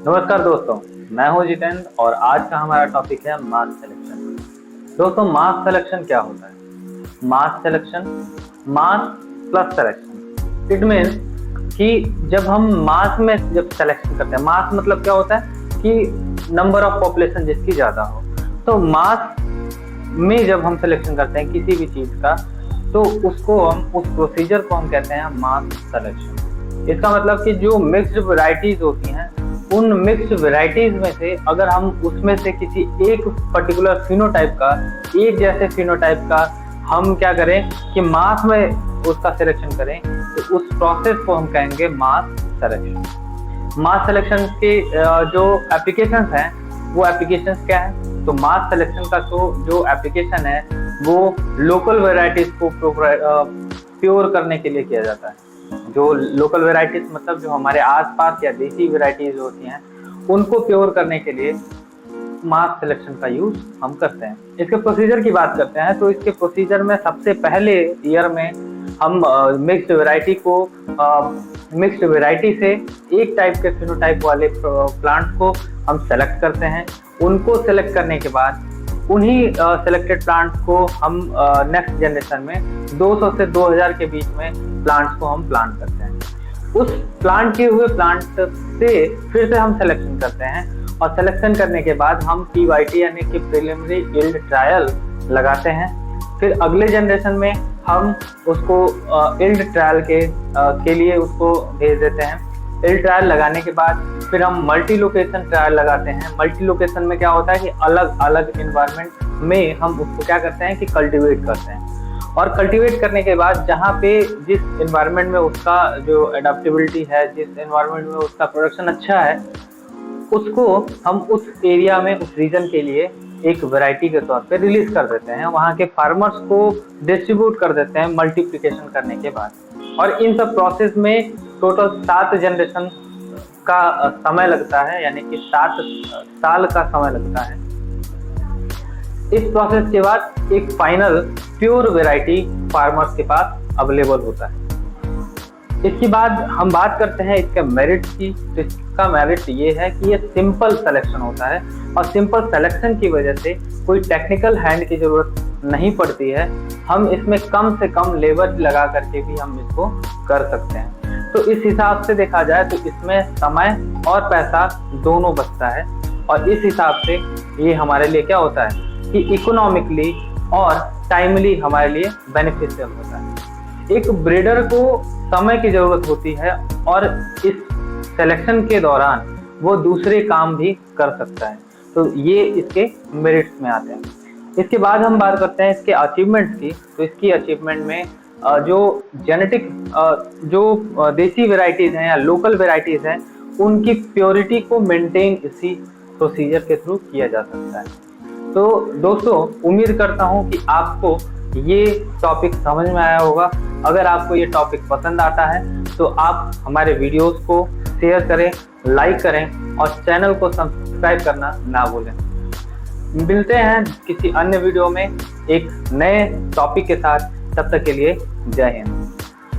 नमस्कार दोस्तों, मैं हूं जितेंद्र और आज का हमारा टॉपिक है मास सिलेक्शन। दोस्तों, मास सिलेक्शन क्या होता है? Mass selection, mass plus selection, it means कि जब हम मास में जब सिलेक्शन करते हैं, मास मतलब क्या होता है कि नंबर ऑफ पॉपुलेशन जिसकी ज़्यादा हो। तो मास में जब हम सिलेक्शन करते हैं किसी भी चीज़ का, तो उसको हम उस प्रोसीजर को हम कहते हैं मास सिलेक्शन। इसका मतलब कि जो मिक्स्ड वैरायटीज होती हैं, उन मिक्स्ड वैरायटीज में से अगर हम उसमें से किसी एक पर्टिकुलर फिनोटाइप का, एक जैसे फिनोटाइप का हम क्या करें कि मास में उसका सिलेक्शन करें, तो उस प्रोसेस को हम कहेंगे मास सिलेक्शन। मास सिलेक्शन के जो एप्लीकेशंस हैं, वो एप्लीकेशंस क्या है? तो मास सिलेक्शन का जो एप्लीकेशन है वो लोकल वैरायटीज को प्योर करने के लिए किया जाता है। जो लोकल वैरायटीज मतलब जो हमारे आसपास या देसी वैरायटीज होती हैं, उनको प्योर करने के लिए मास सिलेक्शन का यूज हम करते हैं। इसके प्रोसीजर की बात करते हैं तो इसके प्रोसीजर में सबसे पहले ईयर में हम मिक्स्ड वैरायटी से एक टाइप के फिनोटाइप वाले प्लांट्स को हम सेलेक्ट करते हैं। उनको सेलेक्ट करने के बाद उन्हीं सेलेक्टेड प्लांट्स को हम नेक्स्ट जनरेशन में 200 से 2000 के बीच में प्लांट्स को हम प्लांट करते हैं। उस प्लांट किए हुए प्लांट से फिर से हम सिलेक्शन करते हैं और सिलेक्शन करने के बाद हम PYT यानी कि प्रिलिमिनरी यील्ड ट्रायल लगाते हैं। फिर अगले जनरेशन में हम उसको यील्ड ट्रायल के लिए उसको भेज देते हैं। यील्ड ट्रायल लगाने के बाद फिर हम मल्टी लोकेशन ट्रायल लगाते हैं। मल्टी लोकेशन में क्या होता है कि अलग अलग इन्वायरमेंट में हम उसको क्या करते हैं कि कल्टीवेट करते हैं। और कल्टीवेट करने के बाद जहाँ पे जिस इन्वायरमेंट में उसका जो एडाप्टेबिलिटी है, जिस इन्वायरमेंट में उसका प्रोडक्शन अच्छा है, उसको हम उस एरिया में उस रीजन के लिए एक वैरायटी के तौर पे रिलीज कर देते हैं। वहाँ के फार्मर्स को डिस्ट्रीब्यूट कर देते हैं मल्टीप्लिकेशन करने के बाद। और इन सब प्रोसेस में टोटल 7 जनरेशन का समय लगता है, यानी कि 7 साल का समय लगता है। इस प्रोसेस के बाद एक फाइनल प्योर वैरायटी फार्मर्स के पास अवेलेबल होता है। इसके बाद हम बात करते हैं इसके मेरिट की। तो इसका मेरिट ये है कि ये सिंपल सिलेक्शन होता है और सिंपल सिलेक्शन की वजह से कोई टेक्निकल हैंड की जरूरत नहीं पड़ती है। हम इसमें कम से कम लेबर लगा करके भी हम इसको कर सकते हैं। तो इस हिसाब से देखा जाए तो इसमें समय और पैसा दोनों बचता है और इस हिसाब से ये हमारे लिए क्या होता है कि इकोनॉमिकली और टाइमली हमारे लिए बेनिफिशियल होता है। एक ब्रीडर को समय की जरूरत होती है और इस सिलेक्शन के दौरान वो दूसरे काम भी कर सकता है। तो ये इसके मेरिट्स में आते हैं। इसके बाद हम बात करते हैं इसके अचीवमेंट्स की। तो इसकी अचीवमेंट में जो जेनेटिक जो देसी वेराइटीज़ हैं या लोकल वेराइटीज़ हैं, उनकी प्योरिटी को मेंटेन इसी प्रोसीजर के थ्रू किया जा सकता है। तो दोस्तों, उम्मीद करता हूँ कि आपको ये टॉपिक समझ में आया होगा। अगर आपको ये टॉपिक पसंद आता है तो आप हमारे वीडियोस को शेयर करें, लाइक करें और चैनल को सब्सक्राइब करना ना भूलें। मिलते हैं किसी अन्य वीडियो में एक नए टॉपिक के साथ। तब तक के लिए जय हिंद।